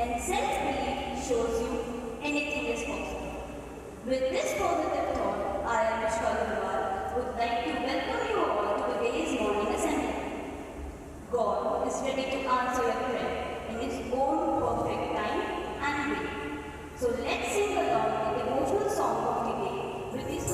and self-belief shows you anything is possible. With this positive thought, I, Anushka Agarwal, would like to welcome you all to today's morning assembly. God is ready to answer your prayer in His own perfect time and way. So let's sing along the devotional song of the day with this.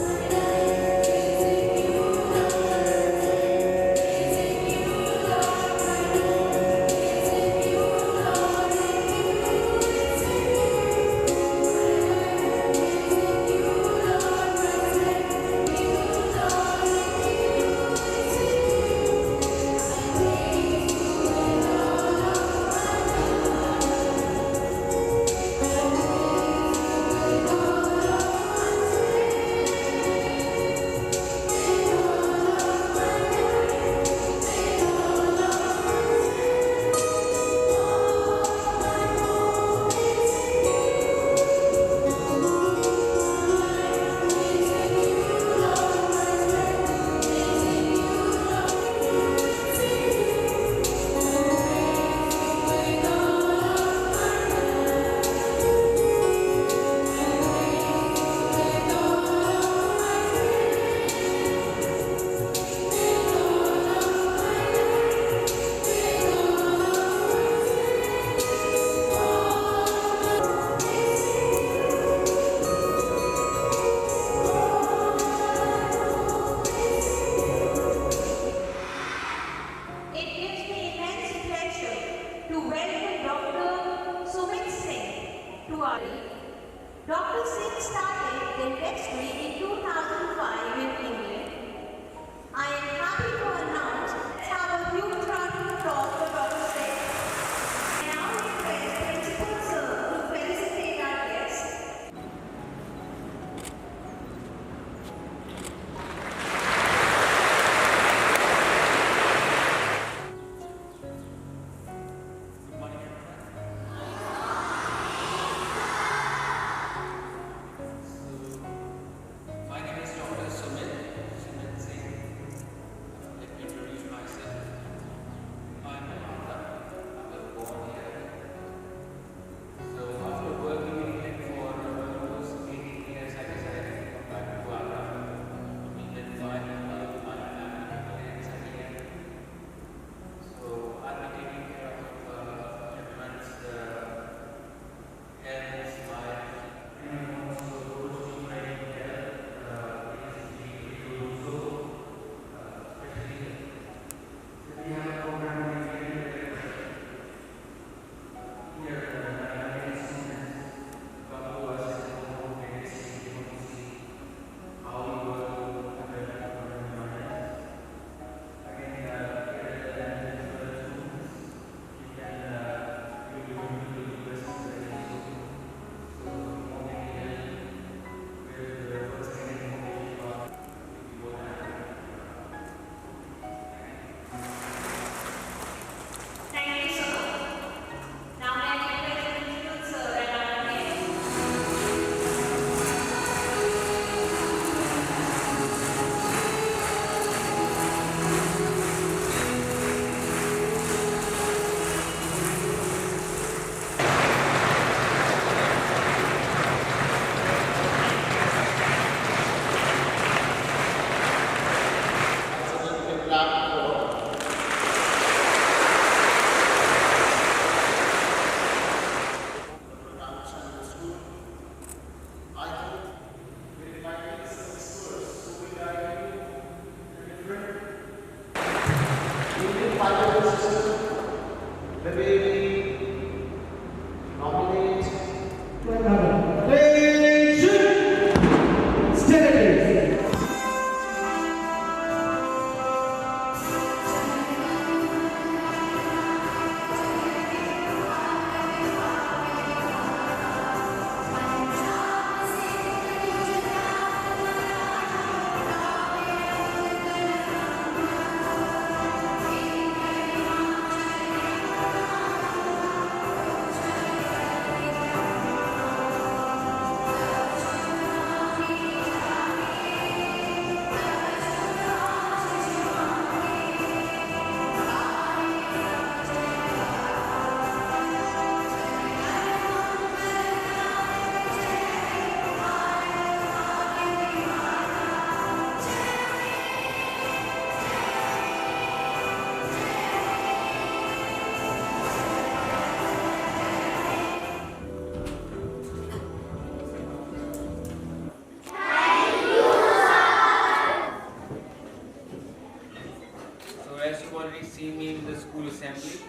kindly.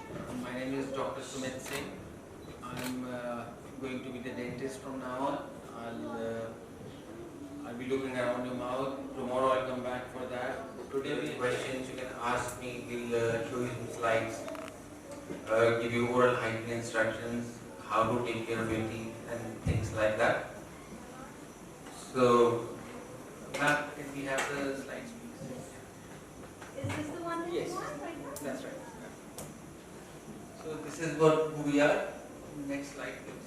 My name is Dr. Sumit Singh. I'm going to be the dentist from now on. I'll be looking around your mouth. Tomorrow I'll come back for that. Today, any questions you can ask me. We'll show you some slides, give you oral hygiene instructions, how to take care of your teeth and things like that. So, ma'am, can we have the slides, please? Is this the one that Yes, you want right now? that's right. So this is who we are. Next slide, please.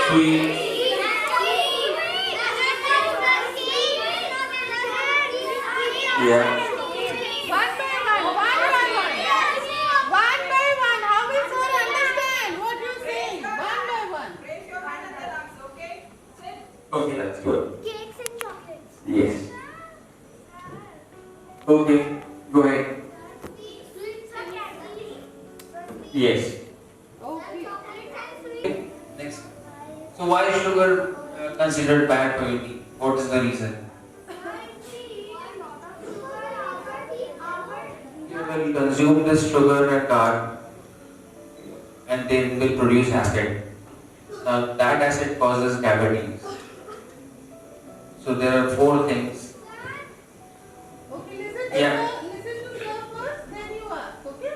Sweet. Yeah. One by one. How will sir understand what you say? One by one. Raise your hand and relax, okay? Sit. Okay, that's good. Cakes and chocolates. Yes. Okay, go ahead. Sweets and candy. Yes. Okay. Chocolates and sweets. Next. So why is sugar considered bad for your teeth? What is the reason? You will consume this sugar and dark and then will produce acid. Now that acid causes cavities. So there are 4 things. Okay, listen to Yeah. listen to sir first, then you ask, okay?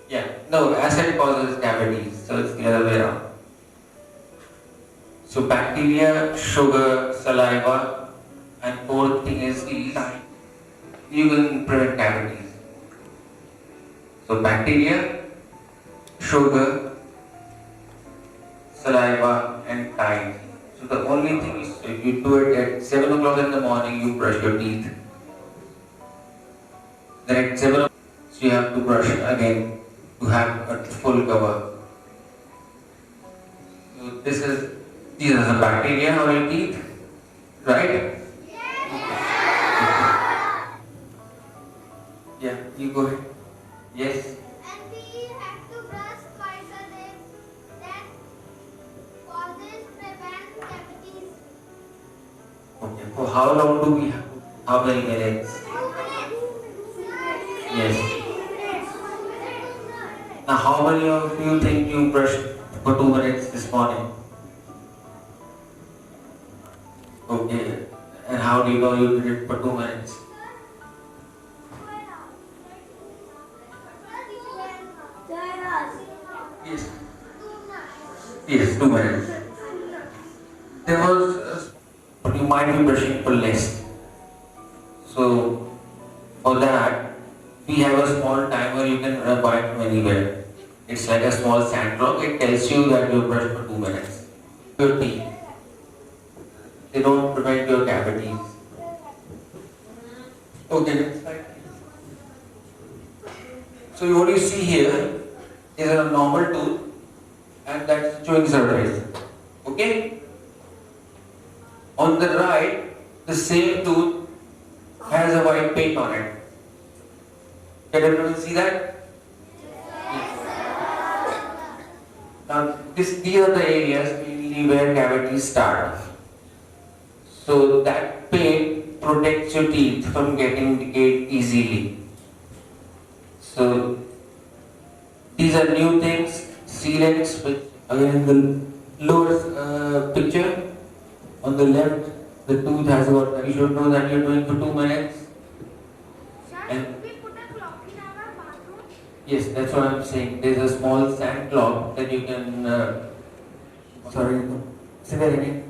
Yeah, no, acid causes cavities, so it's the other way around. So bacteria, sugar, saliva, and 4th thing is yeast. You can prevent cavities. So bacteria, sugar, saliva, and tide. So the only thing is, if you do it at 7 o'clock in the morning, you brush your teeth. Then at 7 o'clock, so you have to brush again to have a full cover. So these are the bacteria on your teeth, right? Yeah, you go ahead. Yes. And we have to brush twice a day. That causes prevent cavities. Okay. For how long do we have? How many minutes? Yes. Now, how many of you think you brushed for 2 minutes this morning? Okay. And how do you know you did it for 2 minutes? Yes. Yes, 2 minutes. There was, you might be brushing for less. So, for that, we have a small timer you can buy from anywhere. It's like a small sand clock. It tells you that you brushed for 2 minutes. Your teeth. They don't prevent your cavities. Okay, next slide. So what you see here is a normal tooth and that's chewing surface. Okay? On the right, the same tooth has a white paint on it. Can everyone see that? Now, these are the areas mainly where cavities start. So that paint protects your teeth from getting decayed easily. So these are new things, sealants, which again in the lower picture on the left, the tooth has got, you should know that you're doing for 2 minutes. And We put a clock in our bathroom. yes, that's what I'm saying. There's a small sand clock that you can, sorry, say that again.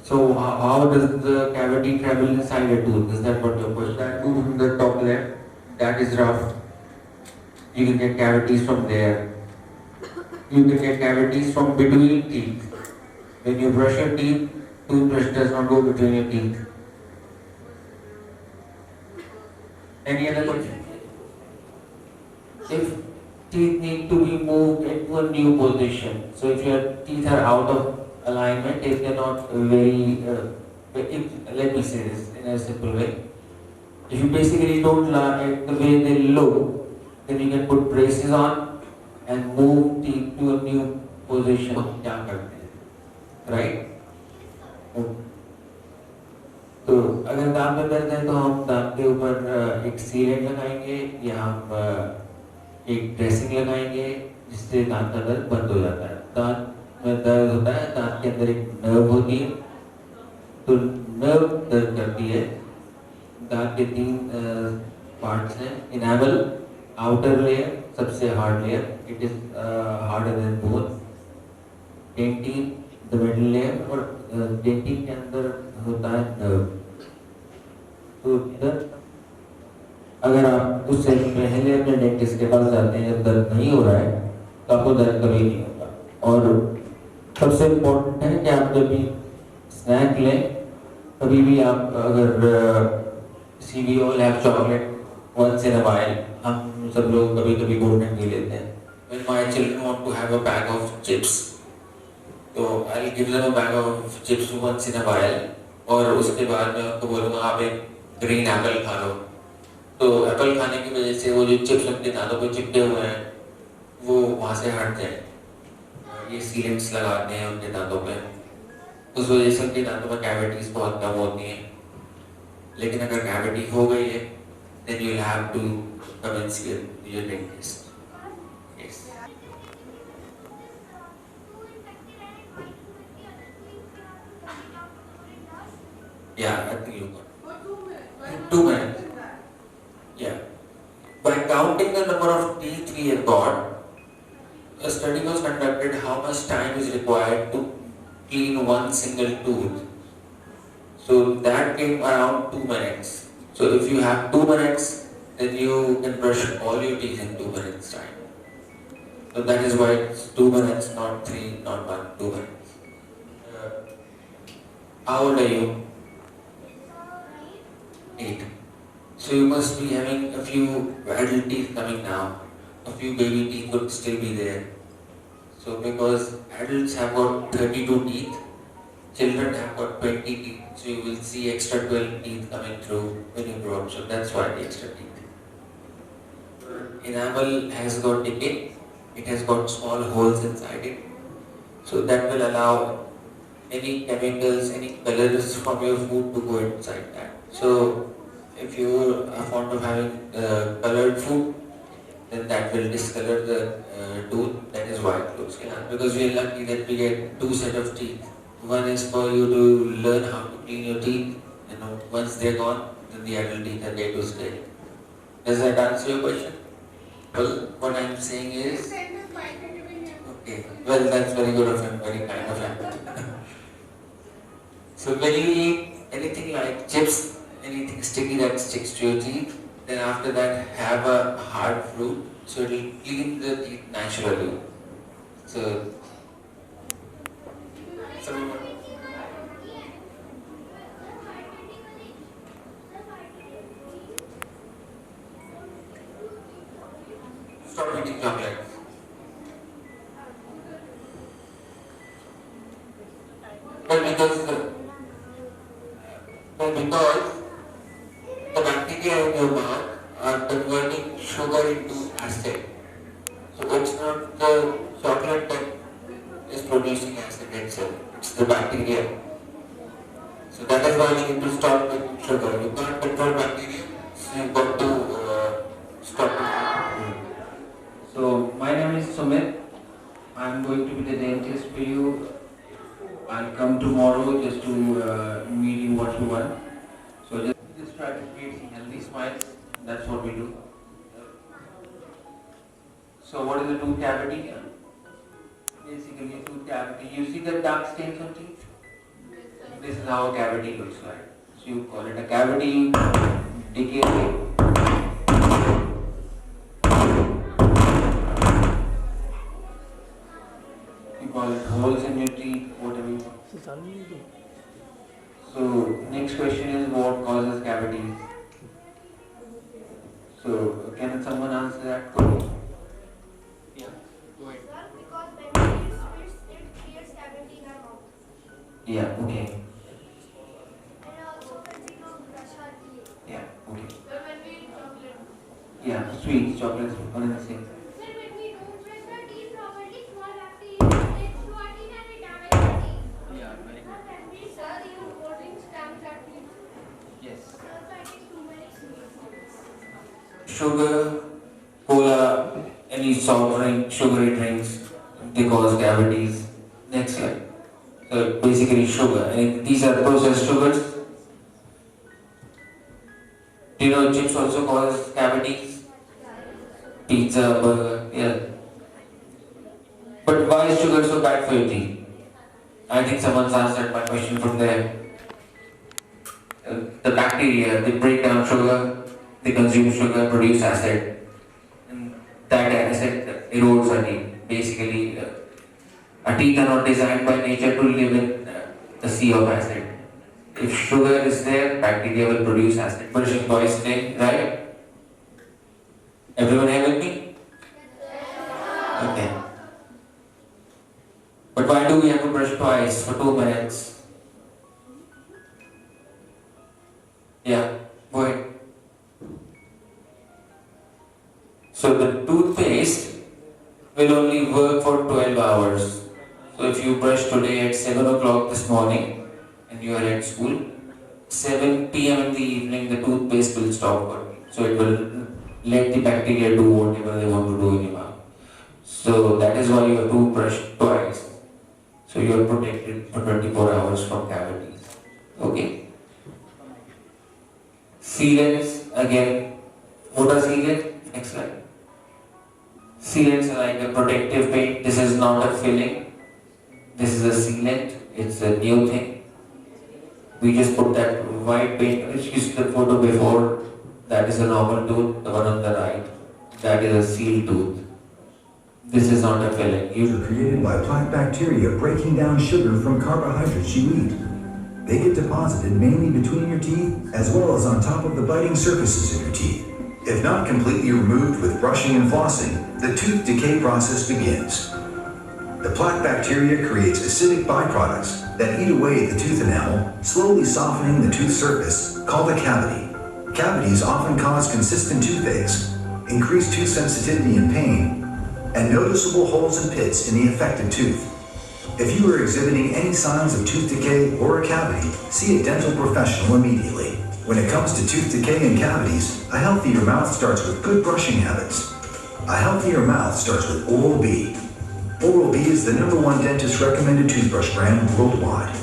So how does the cavity travel inside a tooth? Is that what your question? That tooth on the top left, that is rough. You can get cavities from there. You can get cavities from between teeth. When you brush your teeth, toothbrush does not go between your teeth. Any other question? If teeth need to be moved into a new position, so if your teeth are out of alignment, if they're not very, let me say this in a simple way. If you basically don't like the way they look, then you can put braces on and move teeth to a new position. हम क्या करते हैं, right? तो अगर दांत में दर्द है तो हम दांत के ऊपर एक सीलेंट लगाएंगे या हम एक ड्रेसिंग लगाएंगे जिससे दांत का दर्द बंद हो जाता है। दांत में दर्द होता है, दांत के अंदर एक नर्व होती है, तो नर्व दर्द करती है। दांत के 3 पार्ट्स हैं, इनेमल, आउटर लेयर, सबसे hard layer, it is harder than bone, dentin the middle layer, और डेंटिन के अंदर होता है नर्व। तो दर्द अगर आप उससे पहले अपने डेंटिस्ट के पास जाते हैं, दर्द नहीं हो रहा है तो आपको दर्द कभी नहीं होगा। और सबसे इम्पोर्टेंट है कि आप जब भी स्नैक लें, कभी भी आप अगर we all have chocolate once in a while, हम सब लोग कभी कभी गोल्डन टी लेते हैं। When my children want to have a bag of chips, तो I'll give them a bag of chips once in a while, और उसके बाद मैं उनको बोलूँगा आप एक ग्रीन एप्पल खा लो। तो एप्पल खाने की वजह से वो जो चिप्स उनके दांतों पे चिपके हुए हैं वो वहाँ से हट जाए। ये सीलेंट्स लगाते हैं उनके दांतों पे, उस वजह से उनके दांतों में कैविटीज बहुत कम होती हैं। लेकिन अगर कैविटी हो गई है then you'll have to come and see your dentist. Yes. Yeah, I think you got. For 2 minutes. In 2 minutes. Yeah. By counting the number of teeth we have got, a study was conducted how much time is required to clean one single tooth. So that came around 2 minutes. So if you have 2 minutes, then you can brush all your teeth in 2 minutes time. So that is why it's 2 minutes, not 3, not 1, 2 minutes. How old are you? 8. So you must be having a few adult teeth coming now. A few baby teeth would still be there. So because adults have got 32 teeth, children have got 20 teeth. So you will see extra 12 teeth coming through when you grow up. So that's why the extra teeth. Enamel has got decay. It has got small holes inside it. So that will allow any chemicals, any colors from your food to go inside that. So if you are fond of having colored food, then that will discolor the tooth. That is why it looks like that. Because we are lucky that we get 2 sets of teeth. One is for you to learn how to clean your teeth. You know, once they're gone, then the adult teeth are there to stay. Does that answer your question? Well, what I'm saying is. Okay. Well, that's very good of him. Very kind of him. So when you eat anything like chips, anything sticky that sticks to your teeth, then after that have a hard fruit, so it will clean the teeth naturally. So stop eating chocolate. Because the bacteria in your mouth are converting sugar into acid. So it's not the chocolate that is producing acid itself, it's the bacteria. So that is why you need to stop with sugar. You can't control bacteria, so you've got to stop it. So my name is Sumit. I'm going to be the dentist for you. I'll come tomorrow just to meet you one to one. So just try to create some healthy smiles. That's what we do. So what is a tooth cavity? Basically a tooth cavity. You see the dark stains on teeth? This is how a cavity looks like. So you call it a cavity, decay. You call it holes in your teeth, whatever you want. So next question is what causes cavities? So can someone answer that question? Yeah, go ahead. Sir, because when we spits, it creates cavity in our mouth. Yeah, okay. And also when we don't brush our teeth. Yeah, okay. Sir, when we eat chocolate. Yeah, sweets, chocolates, one and the same. Sir, when we don't brush our sugar, cola, any soft drink, sugary drinks, they cause cavities. Next slide. So basically sugar. And these are processed sugars. Do you know chips also cause cavities? Pizza, burger, yeah. But why is sugar so bad for your teeth? I think someone's answered my question from there. The bacteria, they break down sugar, they consume sugar, produce acid, and that acid erodes our teeth. Basically, our teeth are not designed by nature to live in the sea of acid. If sugar is there, bacteria will produce acid. Brushing twice a day, right? Everyone here with me? Okay. But why do we have to brush twice for 2 minutes? Yeah, go ahead. So the toothpaste will only work for 12 hours. So if you brush today at 7 o'clock this morning and you are at school, 7 p.m. in the evening the toothpaste will stop working. So it will let the bacteria do whatever they want to do in your mouth. So that is why you have to brush twice. So you are protected for 24 hours from cavities. Okay? Sealants, again, what are sealants? Next slide. Sealants are like a protective paint. This is not a filling. This is a sealant. It's a new thing. We just put that white paint, which is the photo before. That is a normal tooth. The one on the right, that is a sealed tooth. This is not a filling. Are created by plaque bacteria breaking down sugar from carbohydrates you eat. They get deposited mainly between your teeth as well as on top of the biting surfaces of your teeth. If not completely removed with brushing and flossing, the tooth decay process begins. The plaque bacteria creates acidic byproducts that eat away at the tooth enamel, slowly softening the tooth surface, called a cavity. Cavities often cause consistent toothaches, increased tooth sensitivity and pain, and noticeable holes and pits in the affected tooth. If you are exhibiting any signs of tooth decay or a cavity, see a dental professional immediately. When it comes to tooth decay and cavities, a healthier mouth starts with good brushing habits. A healthier mouth starts with Oral-B. Oral-B is the #1 dentist recommended toothbrush brand worldwide.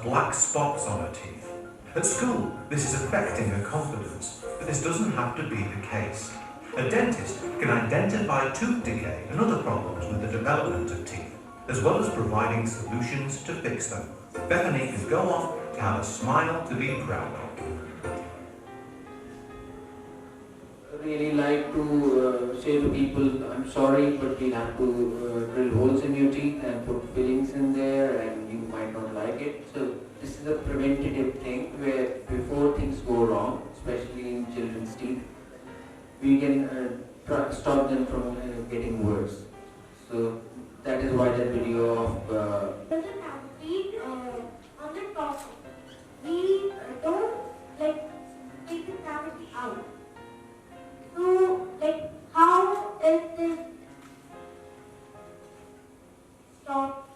Black spots on her teeth. At school, this is affecting her confidence, but this doesn't have to be the case. A dentist can identify tooth decay and other problems with the development of teeth, as well as providing solutions to fix them. Bethany can go on to have a smile to be proud of. I really like to say to people, I'm sorry, but we'll have to drill holes in your teeth and put fillings in there, and you might not like it. So this is a preventative thing where before things go wrong, especially in children's teeth, we can stop them from getting worse. So that is why that video of There's a cavity on the top. We don't take the cavity out. So how is this stopped?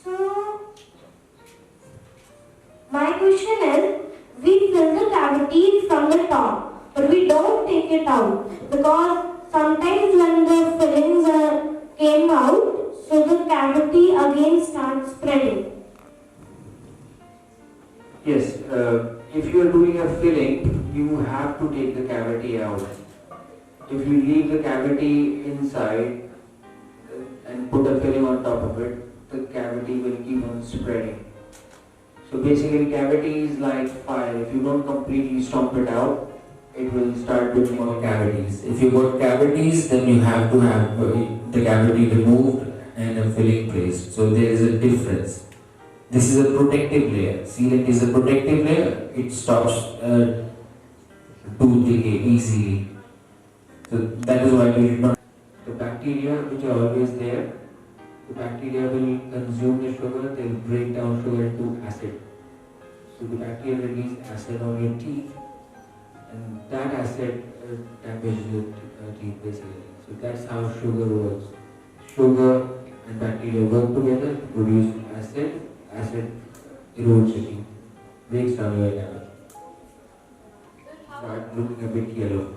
So my question is, we fill the cavity from the top. but we don't take it out because sometimes when the fillings came out, so the cavity again starts spreading. Yes, if you are doing a filling, you have to take the cavity out. If you leave the cavity inside and put a filling on top of it, the cavity will keep on spreading. So basically cavity is like fire. If you don't completely stomp it out, it will start doing more cavities. If you got cavities, then you have to have the cavity removed and a filling placed. So there is a difference. This is a protective layer. Sealant is a protective layer. It stops tooth decay easily. So that is why we did not. The bacteria which are always there, the bacteria will consume the sugar, they will break down sugar into acid. So the bacteria release acid on your teeth, and that acid damages your teeth basically. So that's how sugar works. Sugar and bacteria work together to produce acid. Acid erodes your teeth, breaks down your enamel. Start looking a bit yellow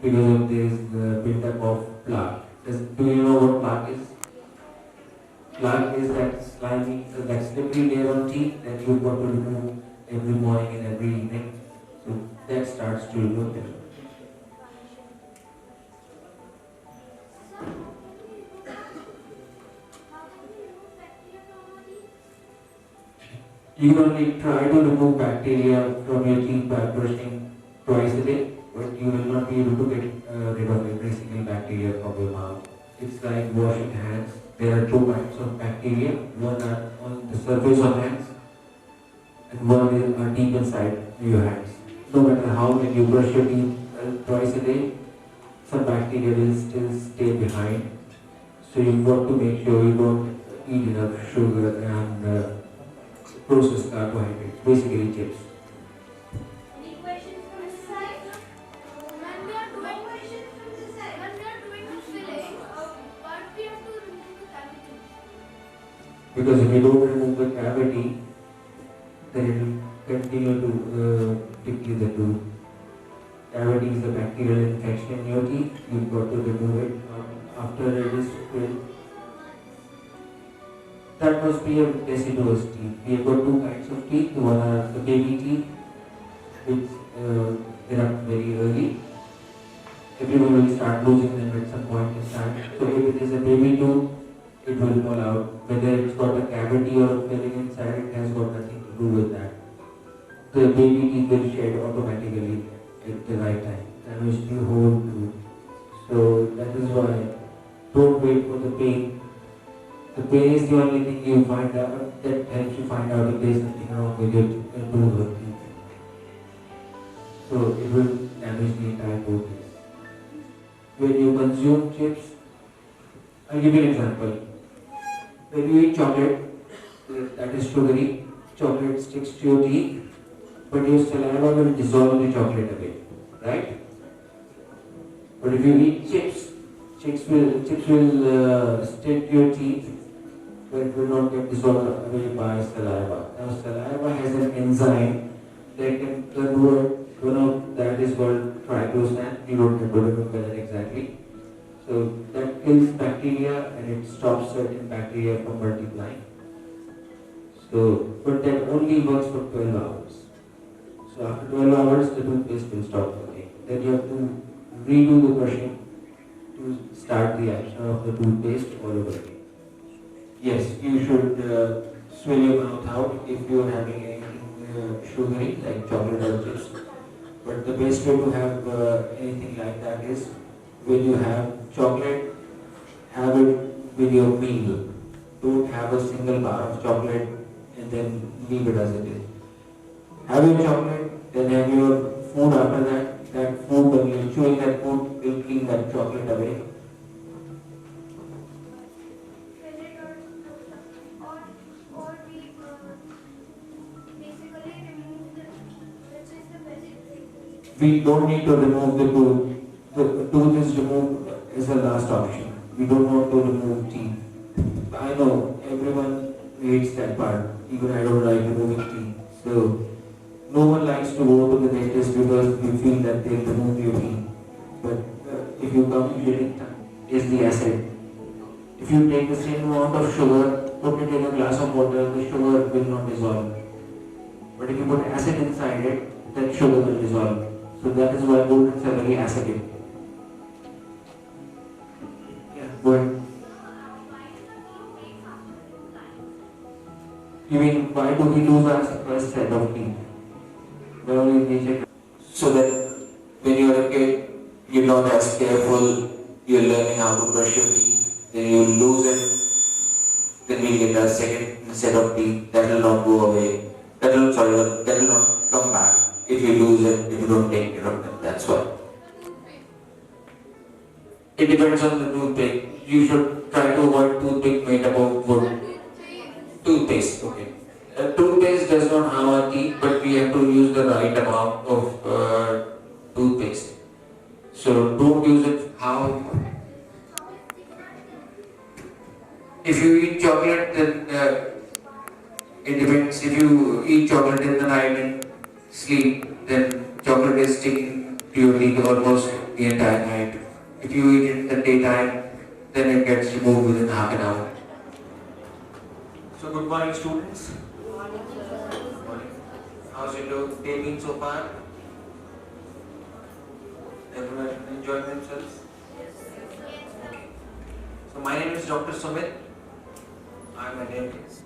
because of this build-up of plaque. Do you know what plaque is? Plaque is that slimy, that slippery layer on teeth that you've got to remove every morning and every evening. So that starts to look different. You can only try to remove bacteria from your teeth by brushing twice a day, but you will not be able to get rid of every single bacteria from your mouth. It's like washing hands. There are two kinds of bacteria. One are on the surface of hands, and one is deep inside your hands. No matter how when you brush your teeth twice a day, some bacteria will still stay behind. So you've got to make sure you don't eat enough sugar and processed carbohydrates, basically chips. Any questions from this side? When we are doing questions from this side, when we are doing the filling, but we have to remove the cavity. Because if you don't remove the cavity, then it will continue to decay the tooth. Cavity is a bacterial infection in your teeth. You've got to remove it after it is filled. That must be a deciduous teeth. We have got two kinds of teeth. One are the baby teeth, which erupt very early. Everyone will start losing them at some point in time. So if it is a baby tooth, it will fall out. Whether it's got a cavity or a filling inside, it has got nothing to do with that. The baby teeth will shed automatically at the right time. Damage the whole tooth. So that is why don't wait for the pain. The pain is the only thing you find out that helps you find out if there is something wrong with your tooth or teeth. So it will damage the entire tooth. When you consume chips, I'll give you an example. When you eat chocolate, that is sugary, chocolate sticks to your teeth, but your saliva will dissolve the chocolate away, right? But if you eat chips, chips will stick to your teeth, but it will not get dissolved away by saliva. Now saliva has an enzyme that can convert, that is called triclosan. You don't have to remember that exactly. So that kills bacteria and it stops certain bacteria from multiplying. So, but that only works for 12 hours. So after 12 hours, the toothpaste will stop working. Then you have to redo the brushing to start the action of the toothpaste all over again. Yes, you should swell your mouth out if you are having anything sugary like chocolate or chips. But the best way to have anything like that is when you have chocolate, have it with your meal. Don't have a single bar of chocolate and then leave it as it is. Have your chocolate, then have your food after that. That food, when you're chewing that food, will clean that chocolate away. Fill it or we basically remove the, which is the best thing. We don't need to remove the tooth. The tooth is removed as the last option. We don't want to remove teeth. I know everyone hates that part. Even I don't like removing teeth. So No one likes to go to the dentist because you feel that they'll remove your teeth. But if you come with it, is the acid. If you take the same amount of sugar, put it in a glass of water, the sugar will not dissolve. But if you put acid inside it, then sugar will dissolve. So that is why golden are very acidic. Yeah, go ahead. You mean why do we lose our first set of teeth? Well, in nature. So that when you're a kid, you're not as careful, you're learning how to brush your teeth, then you lose it, then we get a second set of teeth, that will not go away. That will not come back if you lose it, if you don't take care of them, that's why. It depends on the toothpick. You should try to avoid toothpick made up of wood. Toothpaste, okay. Toothpaste does not harm our teeth, but we have to use the right amount of toothpaste. So don't use it how. If you eat chocolate, then it depends. If you eat chocolate in the night and sleep, then chocolate is sticking to your teeth almost the entire night. If you eat it in the daytime, then it gets removed within half an hour. So good morning, students. Good morning. How's your day been so far? Everyone enjoying themselves? Okay. So my name is Dr. Sumit. I'm a dentist.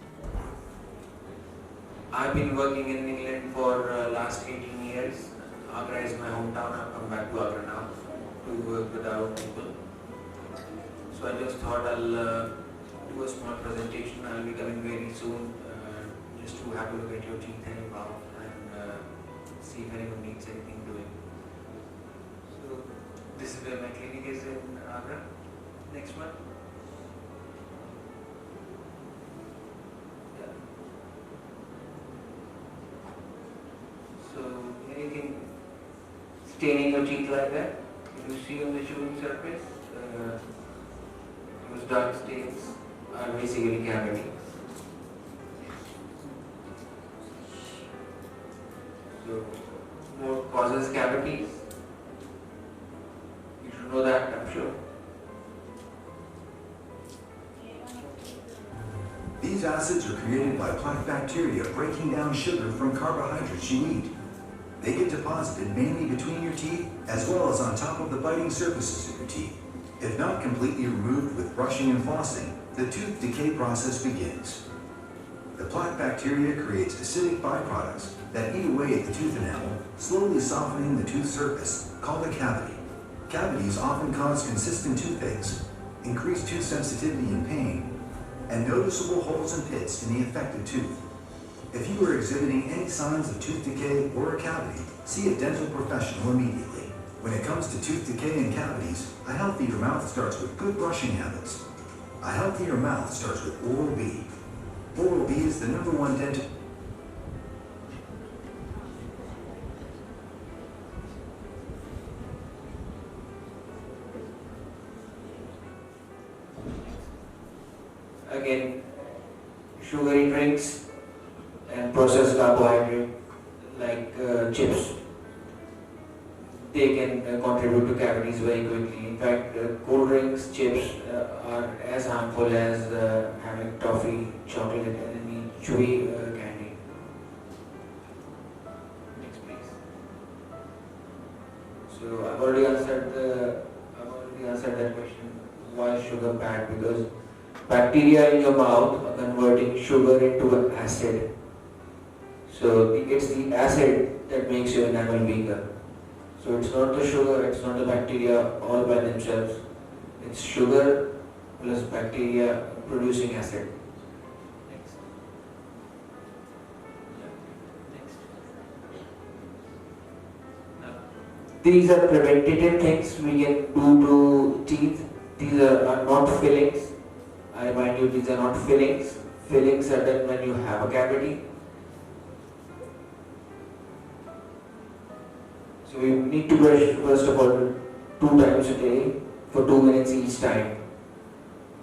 I've been working in England for last 18 years. Agra is my hometown. I've come back to Agra now to work with our people. So I just thought I'll do a small presentation. I'll be coming very soon just to have a look at your teeth and your mouth and see if anyone needs anything doing. So this is where my clinic is in Agra. Next one. Yeah. So anything staining your teeth like that? You see on the chewing surface? Those dark stains are basically cavities. So, what causes cavities? You should know that, I'm sure. These acids are created by plaque bacteria breaking down sugar from carbohydrates you eat. They get deposited mainly between your teeth as well as on top of the biting surfaces of your teeth. If not completely removed with brushing and flossing, the tooth decay process begins. The plaque bacteria creates acidic byproducts that eat away at the tooth enamel, slowly softening the tooth surface, called a cavity. Cavities often cause consistent toothaches, increased tooth sensitivity and pain, and noticeable holes and pits in the affected tooth. If you are exhibiting any signs of tooth decay or a cavity, see a dental professional immediately. When it comes to tooth decay and cavities, a healthier mouth starts with good brushing habits. A healthier mouth starts with Oral-B. Oral-B is the #1 dental. Again, sugary drinks and processed carbohydrate like chips, they can contribute to cavities very quickly. In fact, cold drinks, chips are as harmful as having toffee, chocolate, and any chewy candy. Next, please. So I've already answered that question. Why is sugar bad? Because bacteria in your mouth are converting sugar into an acid. So it's the acid that makes your enamel weaker. So it's not the sugar, it's not the bacteria all by themselves. It's sugar plus bacteria producing acid. Next. Next. Now, these are preventative things we can do to teeth. These are not fillings. I remind you, these are not fillings. Fillings are done when you have a cavity. So we need to brush first of all 2 times a day for 2 minutes each time.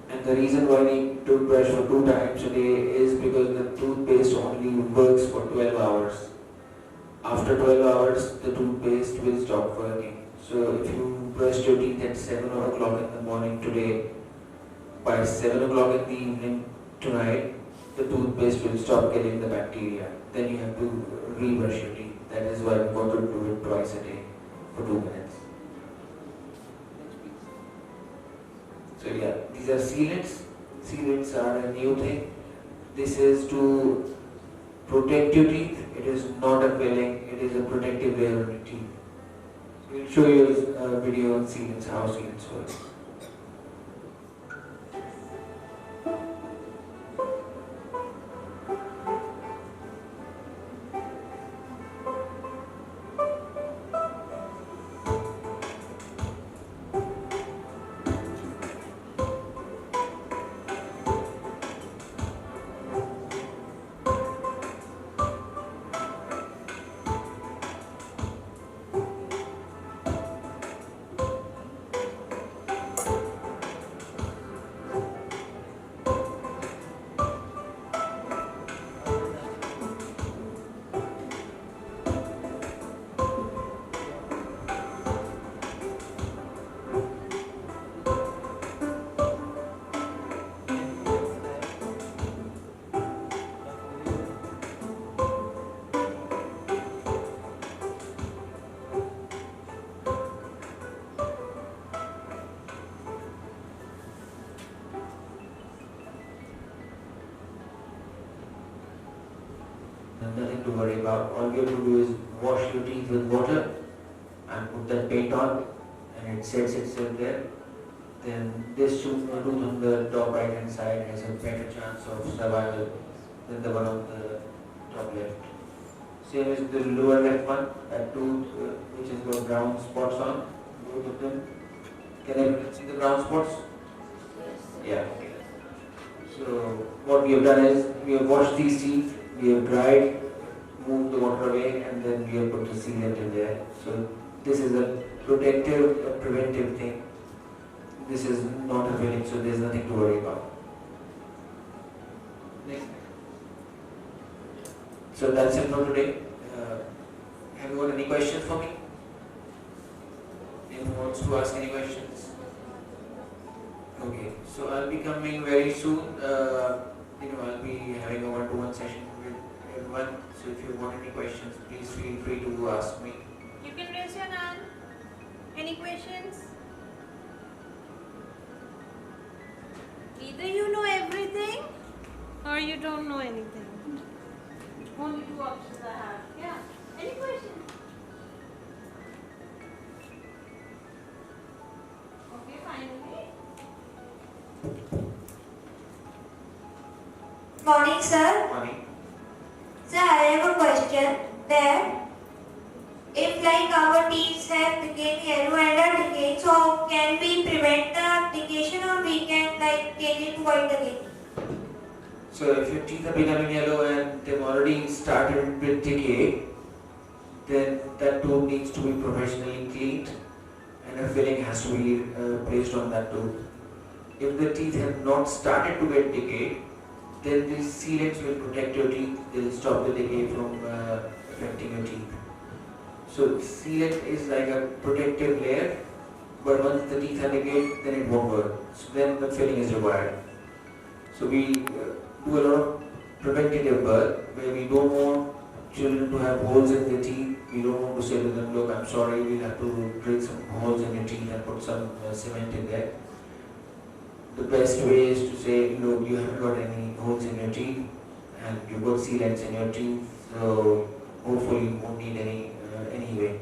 And the reason why we need to brush for 2 times a day is because the toothpaste only works for 12 hours. after 12 hours, the toothpaste will stop working. So if you brushed your teeth at 7 o'clock in the morning today, by 7 o'clock in the evening tonight, the toothpaste will stop killing the bacteria. Then you have to rebrush your teeth. That is why you got to do it twice a day for 2 minutes. So yeah, these are sealants. Sealants are a new thing. This is to protect your teeth. It is not a filling, it is a protective layer on your teeth. So we'll show you a video on sealants, how sealants work. Nothing to worry about. All you have to do is wash your teeth with water and put that paint on, and it sets itself there. Then this tooth on the top right hand side has a better chance of survival than the one on the top left. Same as the lower left one, that tooth which has got brown spots on, both of them. Can everyone see the brown spots? Yeah. So what we have done is we have washed these teeth, we have dried, moved the water away, and then we have put the sealant in there. So this is a protective, a preventive thing. This is not a filling, so there is nothing to worry about. Next. So that's it for today. Have you got any questions for me? Anyone wants to ask any questions? Okay, so I'll be coming very soon. I'll be having a one-to-one session with everyone. So if you want any questions, please feel free to ask me. You can raise your hand. Any questions? Either you know everything or you don't know anything. Only two options I have. Yeah. Any questions? Okay, finally. Morning, sir. Money? Sir, I have a question that if like our teeth have become yellow and are decaying, so can we prevent the decayation or we can like change it to white again? So if your teeth are becoming yellow and they've already started with decay, then that tooth needs to be professionally cleaned and a filling has to be placed on that tooth. If the teeth have not started to get decayed, then these sealants will protect your teeth, they will stop the decay from affecting your teeth. So sealant is like a protective layer, but once the teeth are decayed, then it won't work. So then the filling is required. So we do a lot of preventative work where we don't want children to have holes in their teeth. We don't want to say to them, look, I'm sorry, we'll have to drill some holes in your teeth and put some cement in there. The best way is to say, look, you haven't got any holes in your teeth and you've got sealants in your teeth, so hopefully you won't need any anyway.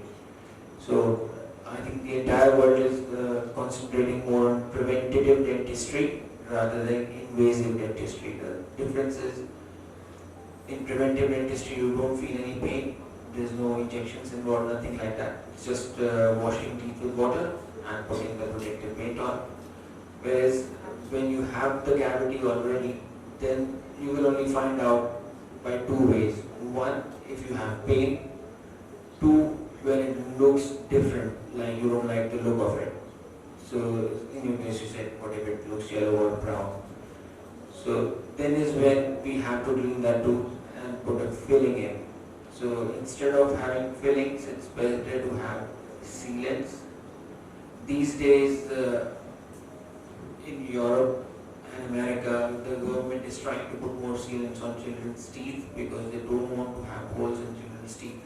So I think the entire world is concentrating more on preventative dentistry rather than invasive dentistry. The difference is in preventive dentistry you don't feel any pain, there's no injections involved, nothing like that. It's just washing teeth with water and putting the protective paint on. Whereas when you have the cavity already, then you will only find out by two ways. One, if you have pain. Two, when it looks different, like you don't like the look of it. So in your case you said, what if it looks yellow or brown? So then is when we have to clean that tooth and put a filling in. So instead of having fillings, it's better to have sealants. These days, in Europe and America, the government is trying to put more sealants on children's teeth because they don't want to have holes in children's teeth.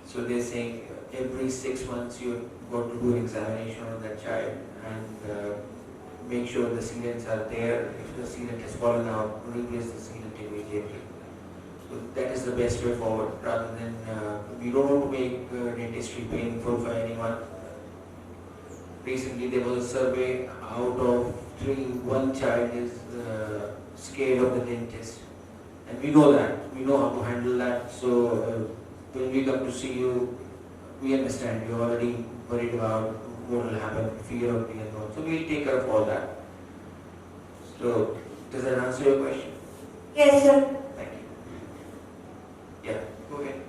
So they're saying every 6 months you've got to do an examination on that child and make sure the sealants are there. If the sealant has fallen out, replace the sealant immediately. So that is the best way forward, rather than we don't want to make dentistry painful for anyone. Recently there was a survey, out of 3, 1 child is scared of the dentist. And we know that, we know how to handle that. So when we come to see you, we understand you're already worried about what will happen, fear of the unknown. So we'll take care of all that. So does that answer your question? Yes, sir. Thank you. Yeah, go ahead.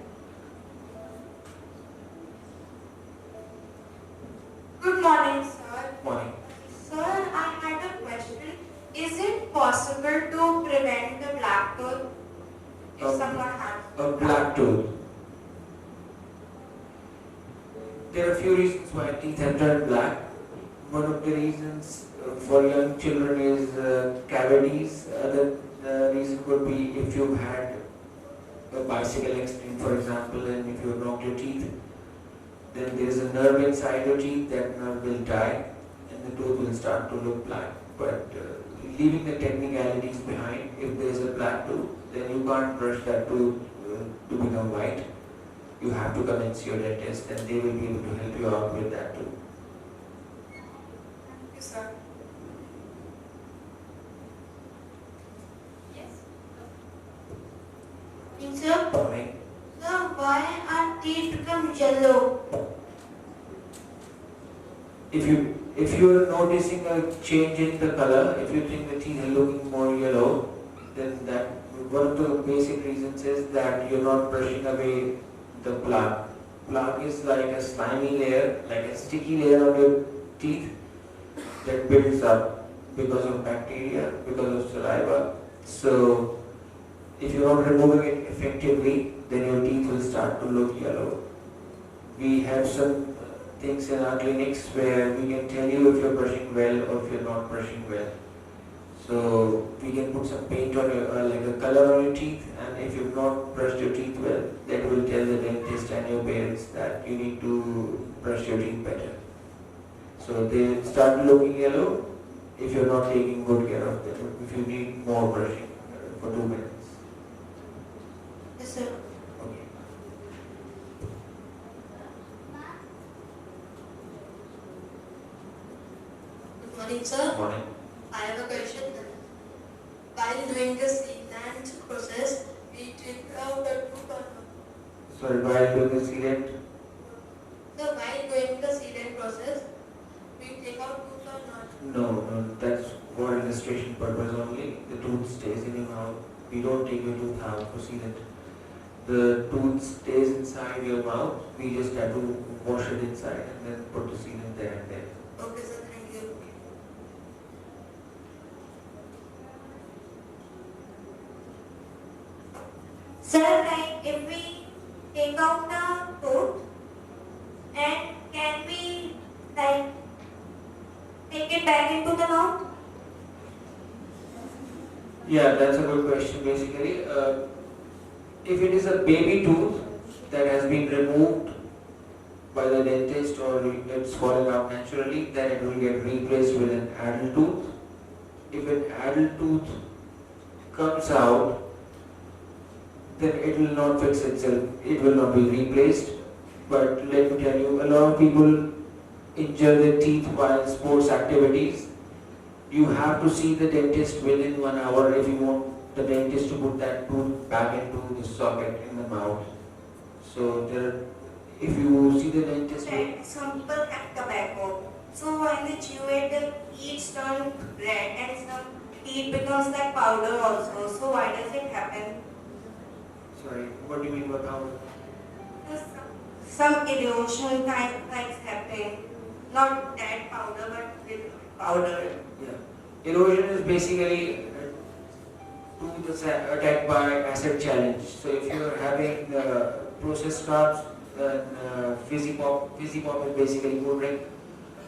Good morning, sir. Morning. Sir, I had a question. Is it possible to prevent the black tooth if someone has A black tooth. There are a few reasons why teeth have turned black. One of the reasons for young children is cavities. Other reason could be if you've had a bicycle accident, for example, and if you've knocked your teeth, then there is a nerve inside your teeth, that nerve will die and the tooth will start to look black. But leaving the technicalities behind, if there is a black tooth, then you can't brush that tooth to become white. You have to come and see your dentist and they will be able to help you out with that too. Thank you, sir. Yes. Sir, Morning. sir, why our teeth become yellow? If you are noticing a change in the color, if you think the teeth are looking more yellow, then that one of the basic reasons is that you're not brushing away the plaque. Plaque is like a slimy layer, like a sticky layer on your teeth that builds up because of bacteria, because of saliva. So if you're not removing it effectively, then your teeth will start to look yellow. We have some things in our clinics where we can tell you if you're brushing well or if you're not brushing well. So we can put some paint on your, like a color on your teeth, and if you've not brushed your teeth well, that will tell the dentist and your parents that you need to brush your teeth better. So they start looking yellow if you're not taking good care of them, if you need more brushing for 2 minutes. Yes, sir. Okay. Good morning, sir. Morning. I have a question. While doing the sealant process, we take out the tooth or not? Sorry, while doing the sealant, So while doing the sealant process, we take out tooth or not? no, that's for illustration purpose only. The tooth stays in your mouth. We don't take your tooth out for sealant. The tooth stays inside your mouth. We just have to wash it inside and then put the sealant there and there. Okay, sir. Thank you. Sir, like if we take out the tooth, and can we like take it back into the mouth? Yeah, that's a good question basically. If it is a baby tooth that has been removed by the dentist or it's fallen out naturally, then it will get replaced with an adult tooth. If an adult tooth comes out, then it will not fix itself, it will not be replaced. But let me tell you, a lot of people injure their teeth while sports activities. You have to see the dentist within 1 hour if you want the dentist to put that tooth back into the socket in the mouth. So if you see the dentist, Like some people have tobacco, so when they chew it, the teeth turn red and some teeth becomes like powder also. So why does it happen? sorry, what do you mean by powder? Some erosion type things happen. Not that powder, but with powder. Yeah. Erosion is basically tooth is attacked by acid challenge. So if you are having processed carbs, then fizzy pop is basically cold drink.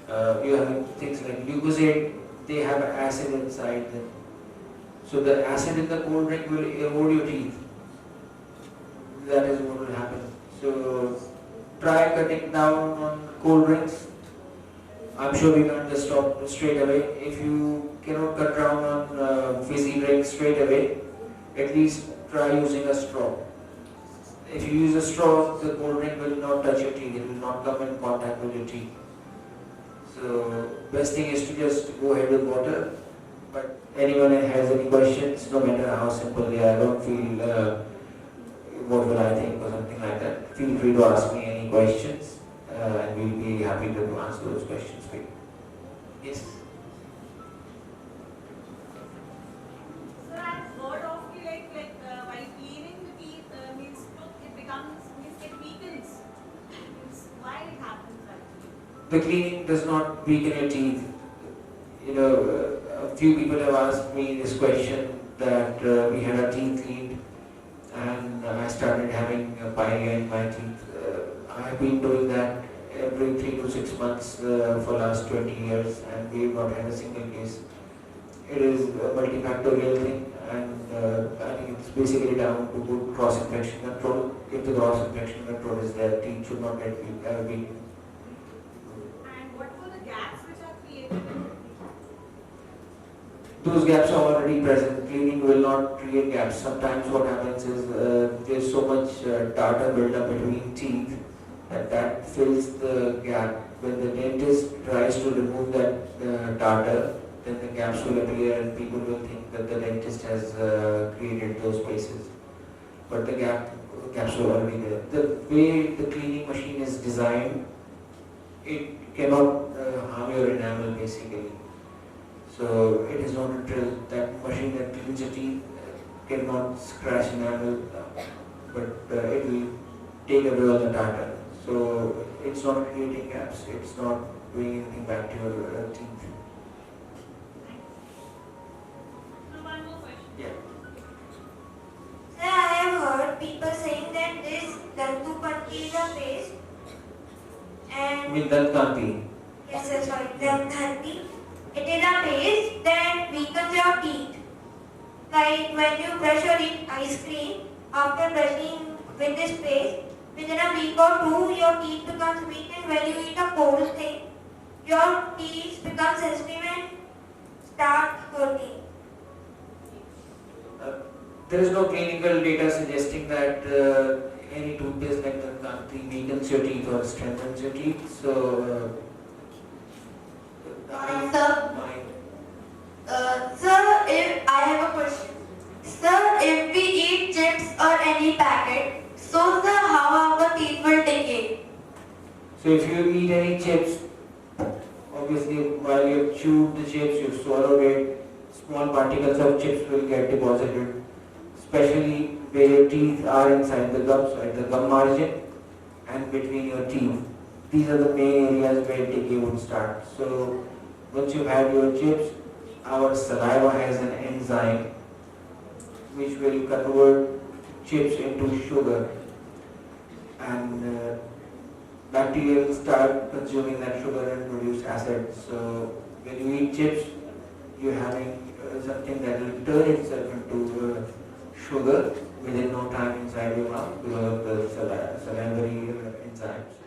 You have things like glucosate, they have acid inside them. So the acid in the cold drink will erode your teeth. That is what will happen. So try cutting down on cold drinks. I'm sure we can't just stop straight away. If you cannot cut down on fizzy drinks straight away, at least try using a straw. If you use a straw, the cold drink will not touch your teeth. It will not come in contact with your teeth. So best thing is to just go ahead with water. But anyone has any questions, no matter how simple they are, don't feel what will I think or something like that. Feel free to ask me any questions and we'll be happy to answer those questions for you. Yes? So I've heard of you while cleaning the teeth means it weakens. Why it happens actually? The cleaning does not weaken your teeth. You know, a few people have asked me this question that we had our teeth cleaned and I started having a pylea in my teeth. I have been doing that every 3 to 6 months for last 20 years and we have not had a single case. It is a multifactorial thing and I think it's basically down to good cross-infection control. If the cross-infection control is there, teeth should not get weak. And what were the gaps which are created in the teeth? Those gaps are already present. Cleaning will not create gaps. Sometimes what happens is there's so much tartar built up between teeth that fills the gap. When the dentist tries to remove that tartar, then the gaps will appear and people will think that the dentist has created those spaces. But the gaps are already there. The way the cleaning machine is designed, it cannot harm your enamel basically. So it is not a drill. That machine that cleans your teeth cannot scratch enamel, but it will take away all the tartar. So it's not creating gaps. It's not doing anything back to your teeth. So one more question. Yeah. Sir, I have heard people saying that this Dantu Panti is a paste and With Dantanti. yes sir, sorry, Dantanti. It is a paste that weakens your teeth. Like when you brush or eat ice cream, after brushing with this paste, within a week or two, your teeth becomes weak, and when you eat a cold thing, your teeth become sensitive and start hurting. There is no clinical data suggesting that any toothpaste like Dantanti weakens your teeth or strengthens your teeth. So, Sir, if I have a question. Sir, if we eat chips or any packet, so sir, how our teeth will decay? So if you eat any chips, obviously while you have chewed the chips, you've swallowed it, small particles of chips will get deposited, especially where your teeth are inside the gums, right, the gum margin and between your teeth. These are the main areas where decay would start. So once you've had your chips, our saliva has an enzyme which will convert chips into sugar, and bacteria will start consuming that sugar and produce acid. So when you eat chips, you're having something that will turn itself into sugar within no time inside your mouth because of the salivary enzymes.